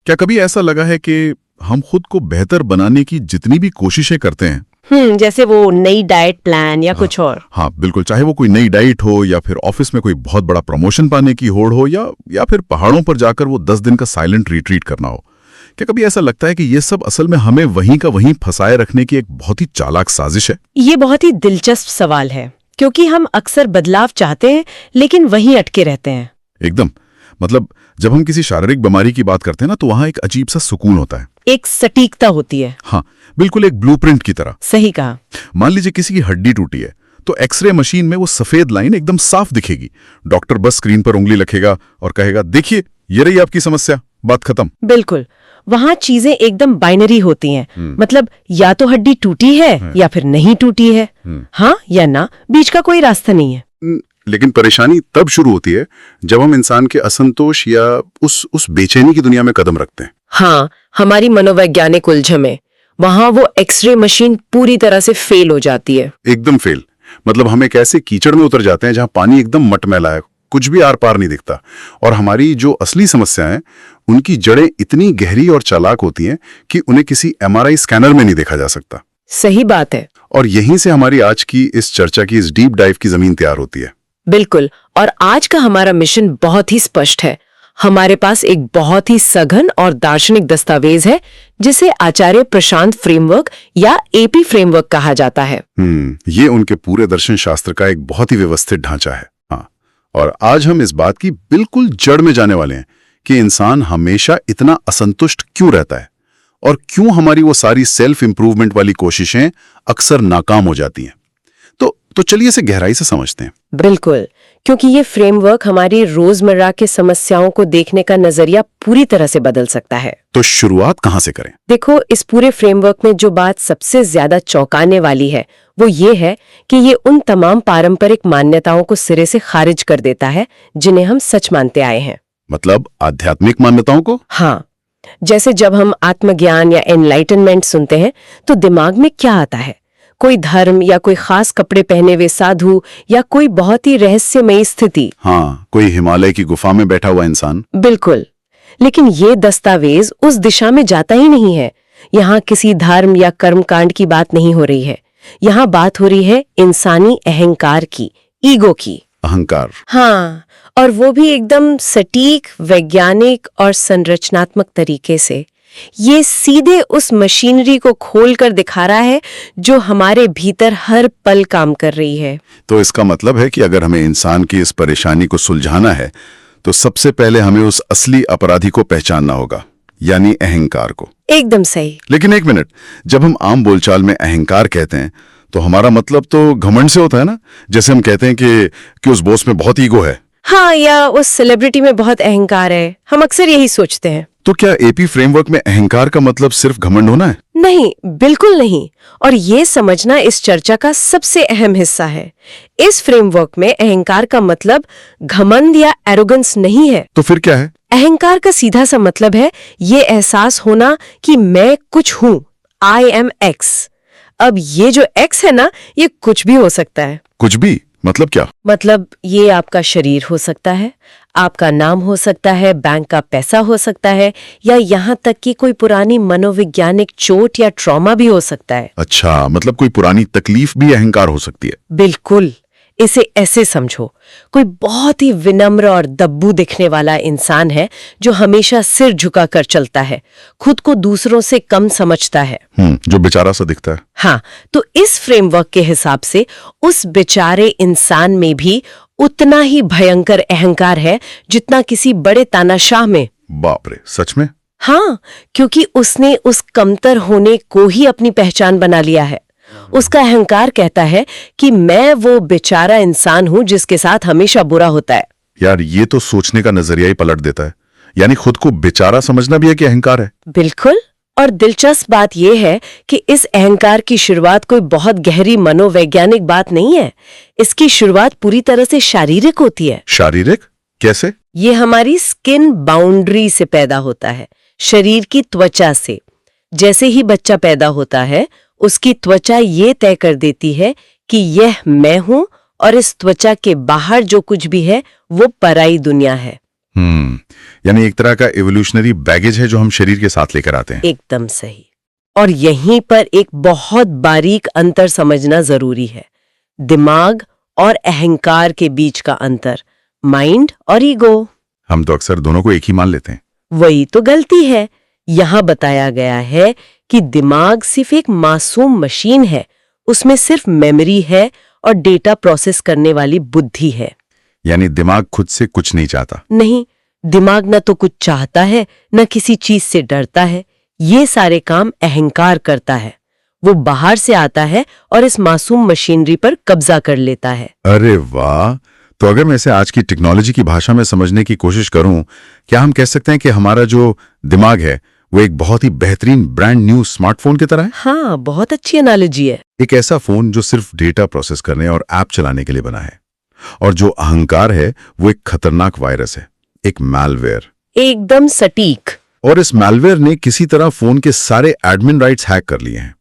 क्या कभी ऐसा लगा है कि हम खुद को बेहतर बनाने की जितनी भी कोशिशें करते हैं, जैसे वो नई डाइट प्लान या कुछ और। हाँ बिल्कुल, चाहे वो कोई नई डाइट हो या फिर ऑफिस में कोई बहुत बड़ा प्रमोशन पाने की होड़ हो या फिर पहाड़ों पर जाकर वो 10 दिन का साइलेंट रिट्रीट करना हो, क्या कभी ऐसा लगता है कि ये सब असल में हमें वहीं का वहीं फंसाए रखने की एक बहुत ही चालाक साजिश है? ये बहुत ही दिलचस्प सवाल है, क्योंकि हम अक्सर बदलाव चाहते हैं लेकिन वहीं अटके रहते हैं। एकदम, मतलब जब हम किसी शारीरिक बीमारी की बात करते हैं ना, तो वहां एक अजीब सा सुकून होता है, एक सटीकता होती है। हाँ बिल्कुल, एक ब्लूप्रिंट की तरह। सही कहा। मान लीजिए किसी की हड्डी टूटी है तो एक्सरे मशीन में वो सफेद लाइन एकदम साफ दिखेगी। डॉक्टर बस स्क्रीन पर उंगली रखेगा और कहेगा, देखिए ये रही आपकी समस्या, बात खत्म। बिल्कुल, वहाँ चीजें एकदम बाइनरी होती हैं। मतलब या तो हड्डी टूटी है या फिर नहीं टूटी है, हाँ या ना, बीच का कोई रास्ता नहीं है। लेकिन परेशानी तब शुरू होती है जब हम इंसान के असंतोष या उस बेचैनी की दुनिया में कदम रखते हैं। हाँ, हमारी मनोवैज्ञानिक उलझन में वहाँ वो एक्सरे मशीन पूरी तरह से फेल हो जाती है। एकदम फेल, मतलब हम एक ऐसे कीचड़ में उतर जाते हैं जहाँ पानी एकदम मटमैला है, कुछ भी आर पार नहीं दिखता, और हमारी जो असली समस्याएं हैं उनकी जड़ें इतनी गहरी और चालाक होती हैं कि उन्हें किसी MRI स्कैनर में नहीं देखा जा सकता। सही बात है। और यहीं से हमारी आज की इस चर्चा की इस डीप डाइव की जमीन तैयार होती है। बिल्कुल, और आज का हमारा मिशन बहुत ही स्पष्ट है। हमारे पास एक बहुत ही सघन और दार्शनिक दस्तावेज है जिसे आचार्य प्रशांत फ्रेमवर्क या AP फ्रेमवर्क कहा जाता है। ये उनके पूरे दर्शन शास्त्र का एक बहुत ही व्यवस्थित ढांचा है। हाँ, और आज हम इस बात की बिल्कुल जड़ में जाने वाले हैं कि इंसान हमेशा इतना असंतुष्ट क्यों रहता है और क्यों हमारी वो सारी सेल्फ इंप्रूवमेंट वाली कोशिशें अक्सर नाकाम हो जाती हैं। तो चलिए इसे गहराई से समझते हैं। बिल्कुल, क्योंकि ये फ्रेमवर्क हमारी रोजमर्रा के समस्याओं को देखने का नजरिया पूरी तरह से बदल सकता है। तो शुरुआत कहाँ से करें? देखो, इस पूरे फ्रेमवर्क में जो बात सबसे ज्यादा चौंकाने वाली है वो ये है कि ये उन तमाम पारंपरिक मान्यताओं को सिरे से खारिज कर देता है जिन्हें हम सच मानते आए हैं। मतलब आध्यात्मिक मान्यताओं को? हाँ, जैसे जब हम आत्मज्ञान या एनलाइटनमेंट सुनते हैं तो दिमाग में क्या आता है? कोई धर्म या कोई खास कपड़े पहने हुए साधु या कोई बहुत ही रहस्यमयी स्थिति। हाँ, कोई हिमालय की गुफा में बैठा हुआ इंसान। बिल्कुल, लेकिन ये दस्तावेज उस दिशा में जाता ही नहीं है। यहाँ किसी धर्म या कर्मकांड की बात नहीं हो रही है। यहाँ बात हो रही है इंसानी अहंकार की, ईगो की। अहंकार? हाँ, और वो भी एकदम सटीक, वैज्ञानिक और संरचनात्मक तरीके से। ये सीधे उस मशीनरी को खोलकर दिखा रहा है जो हमारे भीतर हर पल काम कर रही है। तो इसका मतलब है कि अगर हमें इंसान की इस परेशानी को सुलझाना है तो सबसे पहले हमें उस असली अपराधी को पहचानना होगा, यानी अहंकार को। एकदम सही। लेकिन एक मिनट, जब हम आम बोलचाल में अहंकार कहते हैं तो हमारा मतलब तो घमंड से होता है ना? जैसे हम कहते हैं कि उस बॉस में बहुत ईगो है। हाँ, या उस सेलिब्रिटी में बहुत अहंकार है। हम अक्सर यही सोचते हैं। तो क्या AP फ्रेमवर्क में अहंकार का मतलब सिर्फ घमंड होना है? नहीं, बिल्कुल नहीं। और ये समझना इस चर्चा का सबसे अहम हिस्सा है। इस फ्रेमवर्क में अहंकार का मतलब घमंड या एरोगेंस नहीं है। तो फिर क्या है? अहंकार का सीधा सा मतलब है ये एहसास होना कि मैं कुछ हूँ, I am X। अब ये जो X है ना, ये कुछ भी हो सकता है। कुछ भी मतलब क्या? मतलब ये आपका शरीर हो सकता है, आपका नाम हो सकता है, बैंक का पैसा हो सकता है, या यहाँ तक कि कोई पुरानी मनोवैज्ञानिक चोट या ट्रॉमा भी हो सकता है। अच्छा, मतलब कोई पुरानी तकलीफ भी अहंकार हो सकती है। बिल्कुल, इसे ऐसे समझो, कोई बहुत ही विनम्र और दब्बू दिखने वाला इंसान है जो हमेशा सिर झुकाकर चलता है, खुद को दूसरों से कम समझता है। जो बेचारा सा दिखता है। हाँ, तो इस फ्रेमवर्क के हिसाब से उस बेचारे इंसान में भी उतना ही भयंकर अहंकार है जितना किसी बड़े तानाशाह में। बाप रे, सच में? हाँ, क्योंकि उसने उस कमतर होने को ही अपनी पहचान बना लिया है। उसका अहंकार कहता है कि मैं वो बेचारा इंसान हूँ जिसके साथ हमेशा बुरा होता है। यार, ये तो सोचने का नजरिया ही पलट देता है। यानी खुद को बेचारा समझना भी है कि अहंकार है। बिल्कुल, और दिलचस्प बात यह है कि इस अहंकार की शुरुआत कोई बहुत गहरी मनोवैज्ञानिक बात नहीं है। इसकी शुरुआत पूरी तरह से शारीरिक होती है। शारीरिक? कैसे? ये हमारी स्किन बाउंड्री से पैदा होता है, शरीर की त्वचा से। जैसे ही बच्चा पैदा होता है, उसकी त्वचा ये तय कर देती है कि यह मैं हूं और इस त्वचा के बाहर जो कुछ भी है वो पराई दुनिया है। यानी एक तरह का एवोल्यूशनरी बैगेज है जो हम शरीर के साथ लेकर आते हैं। एकदम सही। और यहीं पर एक बहुत बारीक अंतर समझना जरूरी है, दिमाग और अहंकार के बीच का अंतर, माइंड और ईगो। हम तो अक्सर दोनों को एक ही मान लेते हैं। वही तो गलती है। यहाँ बताया गया है कि दिमाग सिर्फ एक मासूम मशीन है, उसमें सिर्फ मेमोरी है और डेटा प्रोसेस करने वाली बुद्धि है। यानी दिमाग खुद से कुछ नहीं चाहता। नहीं, दिमाग न तो कुछ चाहता है, न किसी चीज से डरता है। ये सारे काम अहंकार करता है। वो बाहर से आता है और इस मासूम मशीनरी पर कब्जा कर लेता है। अरे वाह! तो अगर मैं इसे आज की टेक्नोलॉजी की भाषा में समझने की कोशिश करूं, क्या हम कह सकते हैं कि हमारा जो दिमाग है वो एक बहुत ही बेहतरीन ब्रांड न्यू स्मार्टफोन की तरह है? हाँ, बहुत अच्छी एनालॉजी है। एक ऐसा फोन जो सिर्फ डेटा प्रोसेस करने और ऐप चलाने के लिए बना है। और जो अहंकार है वो एक खतरनाक वायरस है, एक मैलवेयर। एकदम सटीक। और इस मैलवेयर ने किसी तरह फोन के सारे एडमिन राइट्स हैक कर लिए हैं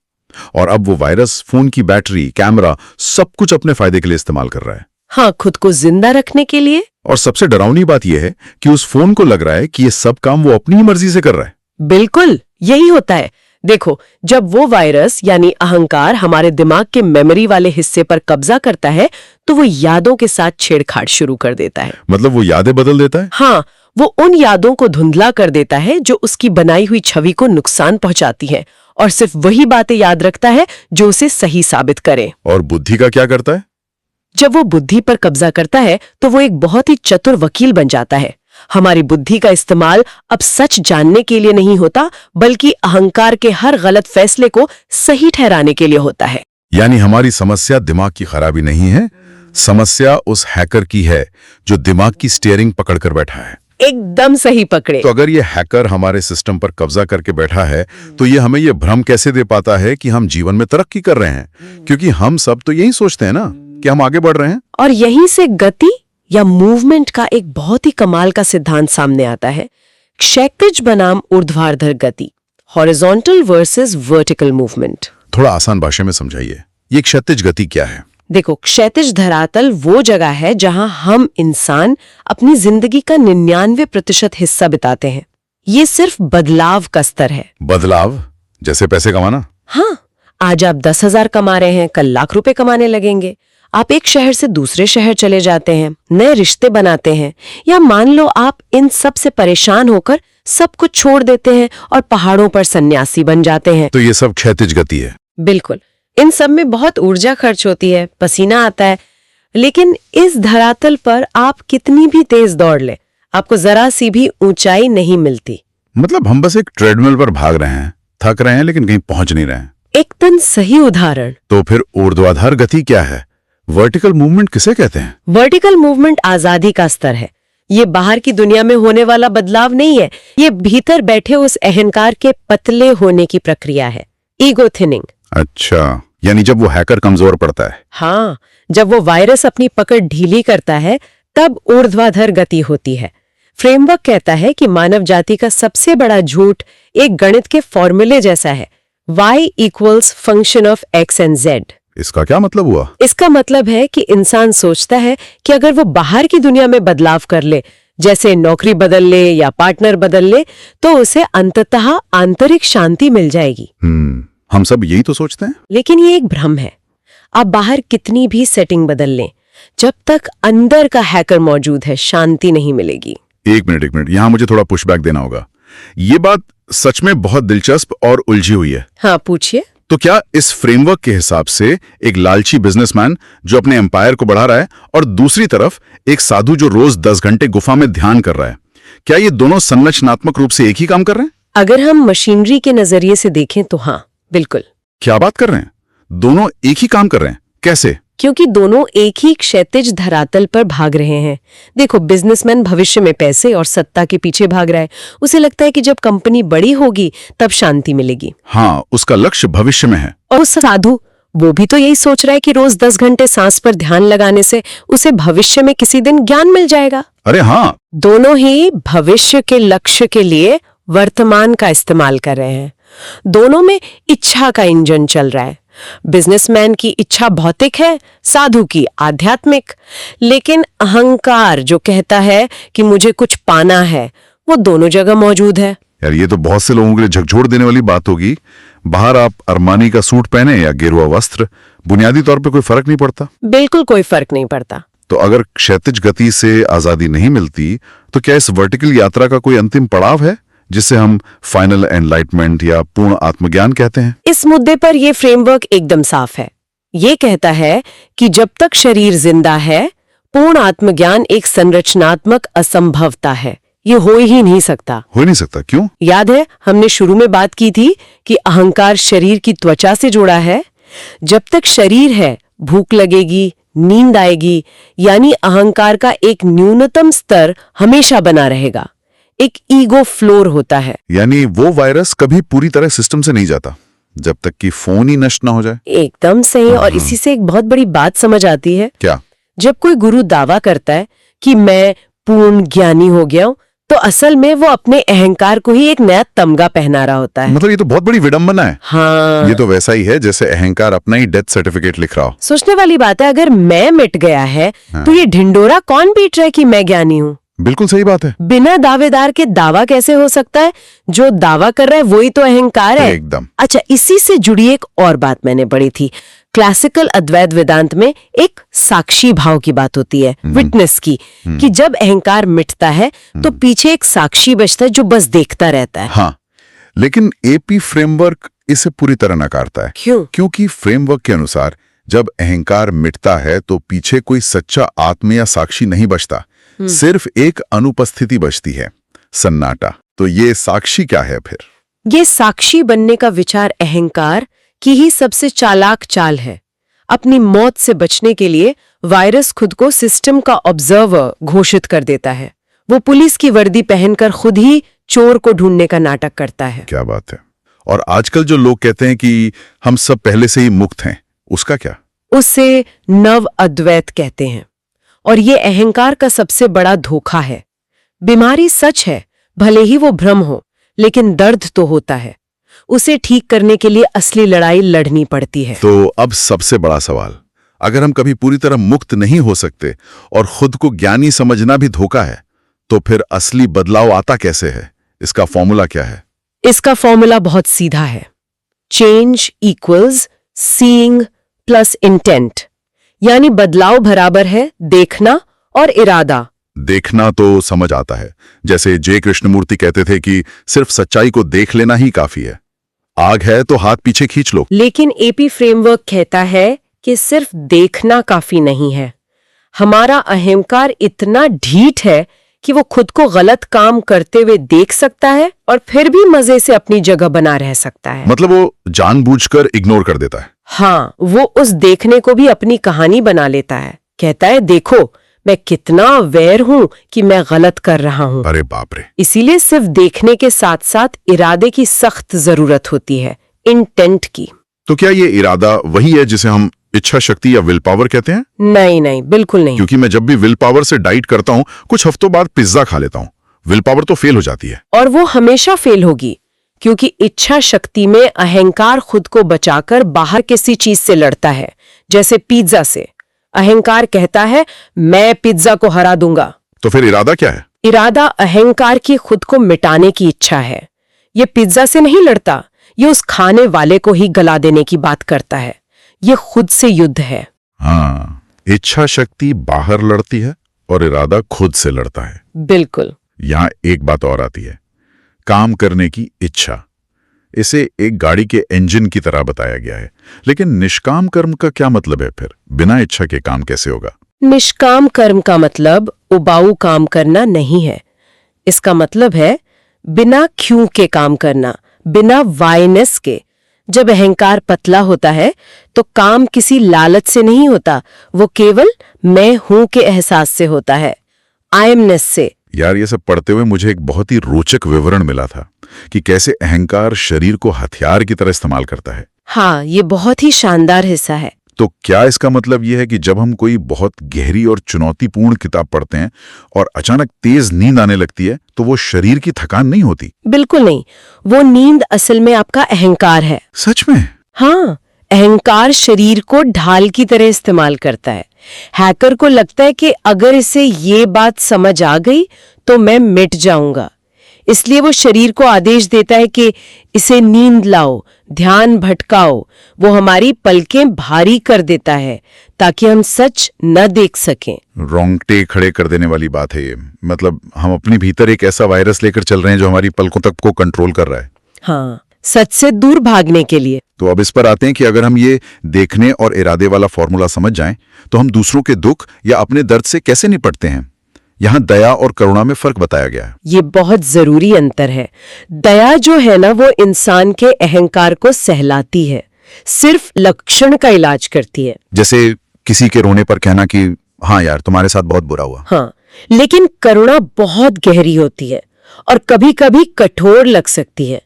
और अब वो वायरस फोन की बैटरी, कैमरा, सब कुछ अपने फायदे के लिए इस्तेमाल कर रहा है। हाँ, खुद को जिंदा रखने के लिए। और सबसे डरावनी बात यह है कि उस फोन को लग रहा है कि ये सब काम वो अपनी ही मर्जी से कर रहा है। बिल्कुल यही होता है। देखो, जब वो वायरस यानी अहंकार हमारे दिमाग के मेमोरी वाले हिस्से पर कब्जा करता है तो वो यादों के साथ छेड़छाड़ शुरू कर देता है। मतलब वो यादें बदल देता है? हाँ, वो उन यादों को धुंधला कर देता है जो उसकी बनाई हुई छवि को नुकसान पहुंचाती हैं, और सिर्फ वही बातें याद रखता है जो उसे सही साबित करे। और बुद्धि का क्या करता है? जब वो बुद्धि पर कब्जा करता है तो वो एक बहुत ही चतुर वकील बन जाता है। हमारी बुद्धि का इस्तेमाल अब सच जानने के लिए नहीं होता, बल्कि अहंकार के हर गलत फैसले को सही ठहराने के लिए होता है। यानी हमारी समस्या दिमाग की खराबी नहीं है, समस्या उस हैकर की है जो दिमाग की स्टीयरिंग पकड़कर बैठा है। एकदम सही पकड़े। तो अगर ये हैकर हमारे सिस्टम पर कब्जा करके बैठा है तो ये हमें ये भ्रम कैसे दे पाता है कि हम जीवन में तरक्की कर रहे हैं? क्योंकि हम सब तो यही सोचते हैं ना कि हम आगे बढ़ रहे हैं। और यहीं से गति या मूवमेंट का एक बहुत ही कमाल का सिद्धांत सामने आता है, क्षैतिज बनाम ऊर्ध्वाधर गति, हॉरिजॉन्टल वर्सेस वर्टिकल मूवमेंट। थोड़ा आसान भाषा में समझाइए, ये क्षैतिज गति क्या है? देखो, क्षैतिज धरातल वो जगह है जहां हम इंसान अपनी जिंदगी का 99% हिस्सा बिताते हैं। ये सिर्फ बदलाव का स्तर है। बदलाव जैसे पैसे कमाना? हाँ, आज आप 10,000 कमा रहे हैं, कल लाख रुपए कमाने लगेंगे। आप एक शहर से दूसरे शहर चले जाते हैं, नए रिश्ते बनाते हैं, या मान लो आप इन सब से परेशान होकर सब कुछ छोड़ देते हैं और पहाड़ों पर सन्यासी बन जाते हैं। तो ये सब क्षैतिज गति है। बिल्कुल, इन सब में बहुत ऊर्जा खर्च होती है, पसीना आता है, लेकिन इस धरातल पर आप कितनी भी तेज दौड़ ले, आपको जरा सी भी ऊंचाई नहीं मिलती। मतलब हम बस एक ट्रेडमिल पर भाग रहे हैं, थक रहे हैं लेकिन कहीं पहुंच नहीं रहे हैं। एकदम सही उदाहरण। तो फिर ऊर्ध्वाधर गति क्या है? वर्टिकल मूवमेंट किसे कहते हैं? वर्टिकल मूवमेंट आजादी का स्तर है। ये बाहर की दुनिया में होने वाला बदलाव नहीं है, ये भीतर बैठे उस अहंकार के पतले होने की प्रक्रिया है, ईगो थिनिंग। अच्छा, यानी जब वो हैकर कमजोर पड़ता है। हाँ, जब वो वायरस अपनी पकड़ ढीली करता है तब ऊर्ध्वाधर गति होती है। फ्रेमवर्क कहता है कि मानव जाति का सबसे बड़ा झूठ एक गणित के फॉर्मूले जैसा है, y = function of x and z। इसका क्या मतलब हुआ? इसका मतलब है कि इंसान सोचता है कि अगर वो बाहर की दुनिया में बदलाव कर ले, जैसे नौकरी बदल ले या पार्टनर बदल ले, तो उसे अंततः आंतरिक शांति मिल जाएगी। हम सब यही तो सोचते हैं। लेकिन ये एक भ्रम है। आप बाहर कितनी भी सेटिंग बदल लें, जब तक अंदर का हैकर मौजूद है, शांति नहीं मिलेगी। एक मिनट, यहाँ मुझे थोड़ा पुशबैक देना होगा। ये बात सच में बहुत दिलचस्प और उलझी हुई है। हाँ, पूछिए। तो क्या इस फ्रेमवर्क के हिसाब से एक लालची बिजनेसमैन जो अपने एम्पायर को बढ़ा रहा है और दूसरी तरफ एक साधु जो रोज 10 घंटे गुफा में ध्यान कर रहा है, क्या ये दोनों संरचनात्मक रूप से एक ही काम कर रहे हैं? अगर हम मशीनरी के नजरिए से देखें तो हाँ, बिल्कुल। क्या बात कर रहे हैं? दोनों एक ही काम कर रहे हैं? कैसे? क्योंकि दोनों एक ही क्षैतिज धरातल पर भाग रहे हैं। देखो, बिजनेसमैन भविष्य में पैसे और सत्ता के पीछे भाग रहा है। उसे लगता है कि जब कंपनी बड़ी होगी तब शांति मिलेगी। हाँ, उसका लक्ष्य भविष्य में है। और साधु, वो भी तो यही सोच रहा है कि रोज 10 घंटे सांस पर ध्यान लगाने से उसे भविष्य में किसी दिन ज्ञान मिल जाएगा। अरे हाँ, दोनों ही भविष्य के लक्ष्य के लिए वर्तमान का इस्तेमाल कर रहे हैं। दोनों में इच्छा का इंजन चल रहा है। बिजनेसमैन की इच्छा भौतिक है, साधु की आध्यात्मिक। लेकिन अहंकार जो कहता है कि मुझे कुछ पाना है, वो दोनों जगह मौजूद है। यार ये तो बहुत से लोगों के लिए झकझोर देने वाली बात होगी। बाहर आप अरमानी का सूट पहने या गेरुआ वस्त्र, बुनियादी तौर पे कोई फर्क नहीं पड़ता। बिल्कुल कोई फर्क नहीं पड़ता। तो अगर क्षैतिज गति से आजादी नहीं मिलती, तो क्या इस वर्टिकल यात्रा का कोई अंतिम पड़ाव है जिसे हम फाइनल एनलाइटमेंट या पूर्ण आत्मज्ञान कहते हैं? इस मुद्दे पर यह फ्रेमवर्क एकदम साफ है। ये कहता है कि जब तक शरीर जिंदा है, पूर्ण आत्मज्ञान एक संरचनात्मक असंभवता है। ये हो ही नहीं सकता। हो नहीं सकता, क्यों? याद है हमने शुरू में बात की थी कि अहंकार शरीर की त्वचा से जुड़ा है। जब तक शरीर है, भूख लगेगी, नींद आएगी, यानी अहंकार का एक न्यूनतम स्तर हमेशा बना रहेगा। एक ईगो फ्लोर होता है। यानी वो वायरस कभी पूरी तरह सिस्टम से नहीं जाता जब तक कि फोन ही नष्ट ना हो जाए। एकदम सही। और इसी से एक बहुत बड़ी बात समझ आती है। क्या? जब कोई गुरु दावा करता है कि मैं पूर्ण ज्ञानी हो गया हूं, तो असल में वो अपने अहंकार को ही एक नया तमगा पहना रहा होता है। मतलब ये तो बहुत बड़ी विडंबना है। हाँ, ये तो वैसा ही है जैसे अहंकार अपना ही डेथ सर्टिफिकेट लिख रहा हो। सोचने वाली बात है। अगर मैं मिट गया है, तो ये ढिंडोरा कौन पीट रहा है कि मैं ज्ञानी हूँ? बिल्कुल सही बात है। बिना दावेदार के दावा कैसे हो सकता है? जो दावा कर रहा है वही तो अहंकार है। एकदम। अच्छा, इसी से जुड़ी एक और बात मैंने पढ़ी थी। क्लासिकल अद्वैत वेदांत में एक साक्षी भाव की बात होती है, विटनेस की, कि जब अहंकार मिटता है तो पीछे एक साक्षी बचता है जो बस देखता रहता है। हाँ, लेकिन एपी फ्रेमवर्क इसे पूरी तरह नकारता है। क्यों? क्योंकि फ्रेमवर्क के अनुसार जब अहंकार मिटता है तो पीछे कोई सच्चा आत्मा या साक्षी नहीं बचता, सिर्फ एक अनुपस्थिति बचती है, सन्नाटा। तो ये साक्षी क्या है फिर? ये साक्षी बनने का विचार अहंकार की ही सबसे चालाक चाल है। अपनी मौत से बचने के लिए वायरस खुद को सिस्टम का ऑब्जर्वर घोषित कर देता है। वो पुलिस की वर्दी पहनकर खुद ही चोर को ढूंढने का नाटक करता है। क्या बात है। और आजकल जो लोग कहते हैं कि हम सब पहले से ही मुक्त हैं, उसका क्या? उसे नव अद्वैत कहते हैं। और ये अहंकार का सबसे बड़ा धोखा है। बीमारी सच है, भले ही वो भ्रम हो, लेकिन दर्द तो होता है। उसे ठीक करने के लिए असली लड़ाई लड़नी पड़ती है। तो अब सबसे बड़ा सवाल, अगर हम कभी पूरी तरह मुक्त नहीं हो सकते और खुद को ज्ञानी समझना भी धोखा है, तो फिर असली बदलाव आता कैसे है? इसका फॉर्मूला क्या है? इसका फॉर्मूला बहुत सीधा है। Change equals seeing plus intent. यानी बदलाव बराबर है देखना और इरादा। देखना तो समझ आता है, जैसे जे कृष्णमूर्ति कहते थे कि सिर्फ सच्चाई को देख लेना ही काफी है। आग है तो हाथ पीछे खींच लो। लेकिन एपी फ्रेमवर्क कहता है कि सिर्फ देखना काफी नहीं है। हमारा अहंकार इतना ढीठ है कि वो खुद को गलत काम करते हुए देख सकता है और फिर भी मजे से अपनी जगह बना रह सकता है। मतलब वो जानबूझकर इग्नोर कर देता है। हाँ, वो उस देखने को भी अपनी कहानी बना लेता है। कहता है, देखो मैं कितना अवेयर हूं कि मैं गलत कर रहा हूं। अरे बाप रे। इसीलिए सिर्फ देखने के साथ साथ इरादे की सख्त जरूरत होती है, इंटेंट की। तो क्या ये इरादा वही है जिसे हम इच्छा शक्ति या विल पावर कहते हैं? नहीं नहीं, बिल्कुल नहीं। क्योंकि मैं जब भी विल पावर से डाइट करता हूं, कुछ हफ्तों बाद पिज्जा खा लेता हूं, विल पावर तो फेल हो जाती है। और वो हमेशा फेल होगी, क्योंकि इच्छा शक्ति में अहंकार खुद को बचाकर बाहर किसी चीज से लड़ता है, जैसे पिज्जा से। अहंकार कहता है मैं पिज्जा को हरा दूंगा। तो फिर इरादा क्या है? इरादा अहंकार की खुद को मिटाने की इच्छा है। ये पिज्जा से नहीं लड़ता, ये उस खाने वाले को ही गला देने की बात करता है। ये खुद से युद्ध है। हाँ, इच्छा शक्ति बाहर लड़ती है और इरादा खुद से लड़ता है। बिल्कुल। यहां एक बात और आती है, काम करने की इच्छा। इसे एक गाड़ी के इंजन की तरह बताया गया है, लेकिन निष्काम कर्म का क्या मतलब है फिर? बिना इच्छा के काम कैसे होगा? निष्काम कर्म का मतलब उबाऊ काम करना नहीं है। इसका मतलब है बिना क्यों के काम करना, बिना वायनेस के। जब अहंकार पतला होता है तो काम किसी लालच से नहीं होता, वो केवल मैं हूं के एहसास से होता है, आई एमनेस से। यार ये सब पढ़ते हुए मुझे एक बहुत ही रोचक विवरण मिला था कि कैसे अहंकार शरीर को हथियार की तरह इस्तेमाल करता है। हाँ, ये बहुत ही शानदार हिस्सा है। तो क्या इसका मतलब यह है कि जब हम कोई बहुत गहरी और चुनौतीपूर्ण किताब पढ़ते हैं और अचानक तेज नींद आने लगती है, तो वो शरीर की थकान नहीं होती? बिल्कुल नहीं, वो नींद असल में आपका अहंकार है। सच में? हाँ, अहंकार शरीर को ढाल की तरह इस्तेमाल करता है। हैकर को लगता है कि अगर इसे ये बात समझ आ गई तो मैं मिट जाऊंगा, इसलिए वो शरीर को आदेश देता है कि इसे नींद लाओ, ध्यान भटकाओ। वो हमारी पलकें भारी कर देता है ताकि हम सच न देख सकें। रोंगटे खड़े कर देने वाली बात है ये। मतलब हम अपने भीतर एक ऐसा वायरस लेकर चल रहे हैं जो हमारी पलकों तक को कंट्रोल कर रहा है। हाँ, सच से दूर भागने के लिए। तो अब इस पर आते हैं कि अगर हम ये देखने और इरादे वाला फॉर्मूला समझ जाएं, तो हम दूसरों के दुख या अपने दर्द से कैसे निपटते हैं। यहाँ दया और करुणा में फर्क बताया गया है। ये बहुत जरूरी अंतर है। दया जो है ना, वो इंसान के अहंकार को सहलाती है, सिर्फ लक्षण का इलाज करती है। जैसे किसी के रोने पर कहना कि हाँ यार तुम्हारे साथ बहुत बुरा हुआ। हाँ, लेकिन करुणा बहुत गहरी होती है और कभी-कभी कठोर लग सकती है।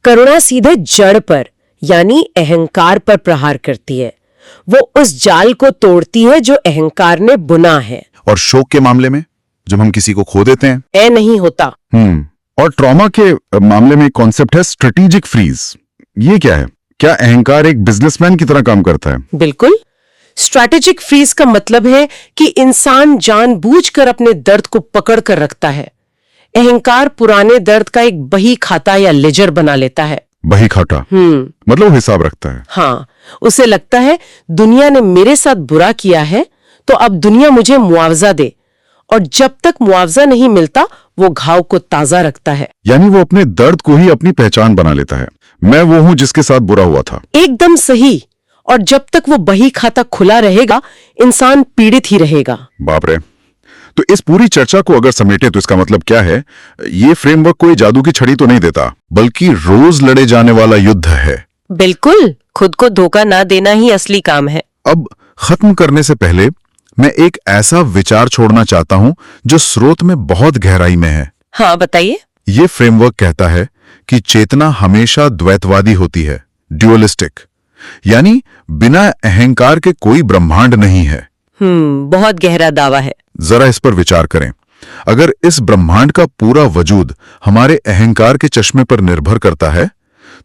करुणा सीधे जड़ पर यानी अहंकार पर प्रहार करती है। वो उस जाल को तोड़ती है जो अहंकार ने बुना है। और शोक के मामले में जब हम किसी को खो देते हैं, नहीं होता। और ट्रॉमा के मामले में कॉन्सेप्ट है स्ट्रेटेजिक फ्रीज। ये क्या है? क्या अहंकार एक बिजनेसमैन की तरह काम करता है? बिल्कुल। स्ट्रैटेजिक फ्रीज का मतलब है कि इंसान जानबूझकर अपने दर्द को पकड़ कर रखता है। अहंकार पुराने दर्द का एक बही खाता या लेजर बना लेता है। बही खाता मतलब वो हिसाब रखता है। हाँ, उसे लगता है दुनिया ने मेरे साथ बुरा किया है तो अब दुनिया मुझे मुआवजा दे, और जब तक मुआवजा नहीं मिलता वो घाव को ताजा रखता है। यानी वो अपने दर्द को ही अपनी पहचान बना लेता है। मैं वो हूं जिसके साथ बुरा हुआ था। एकदम सही। और जब तक वो बही खाता खुला रहेगा, इंसान पीड़ित ही रहेगा। बाप रे। तो इस पूरी चर्चा को अगर समेटे तो इसका मतलब क्या है? ये फ्रेमवर्क कोई जादू की छड़ी तो नहीं देता, बल्कि रोज लड़े जाने वाला युद्ध है। बिल्कुल, खुद को धोखा ना देना ही असली काम है। अब खत्म करने से पहले मैं एक ऐसा विचार छोड़ना चाहता हूं जो स्रोत में बहुत गहराई में है। हाँ, बताइए। ये फ्रेमवर्क कहता है कि चेतना हमेशा द्वैतवादी होती है, ड्यूअलिस्टिक। यानी बिना अहंकार के कोई ब्रह्मांड नहीं है। बहुत गहरा दावा है। जरा इस पर विचार करें। अगर इस ब्रह्मांड का पूरा वजूद हमारे अहंकार के चश्मे पर निर्भर करता है,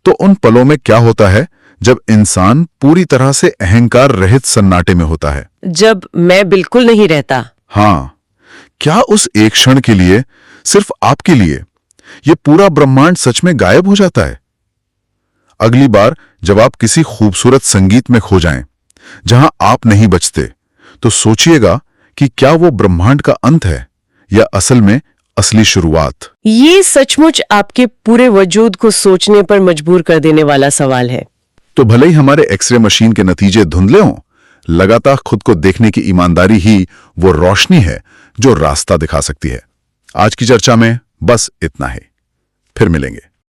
तो उन पलों में क्या होता है जब इंसान पूरी तरह से अहंकार रहित सन्नाटे में होता है? जब मैं बिल्कुल नहीं रहता। हाँ, क्या उस एक क्षण के लिए, सिर्फ आपके लिए, ये पूरा ब्रह्मांड सच में गायब हो जाता है? अगली बार जब आप किसी खूबसूरत संगीत में खो जाएं, जहां आप नहीं बचते, तो सोचिएगा कि क्या वो ब्रह्मांड का अंत है या असल में असली शुरुआत। ये सचमुच आपके पूरे वजूद को सोचने पर मजबूर कर देने वाला सवाल है। तो भले ही हमारे एक्सरे मशीन के नतीजे धुंधले हों, लगातार खुद को देखने की ईमानदारी ही वो रोशनी है जो रास्ता दिखा सकती है। आज की चर्चा में बस इतना ही। फिर मिलेंगे।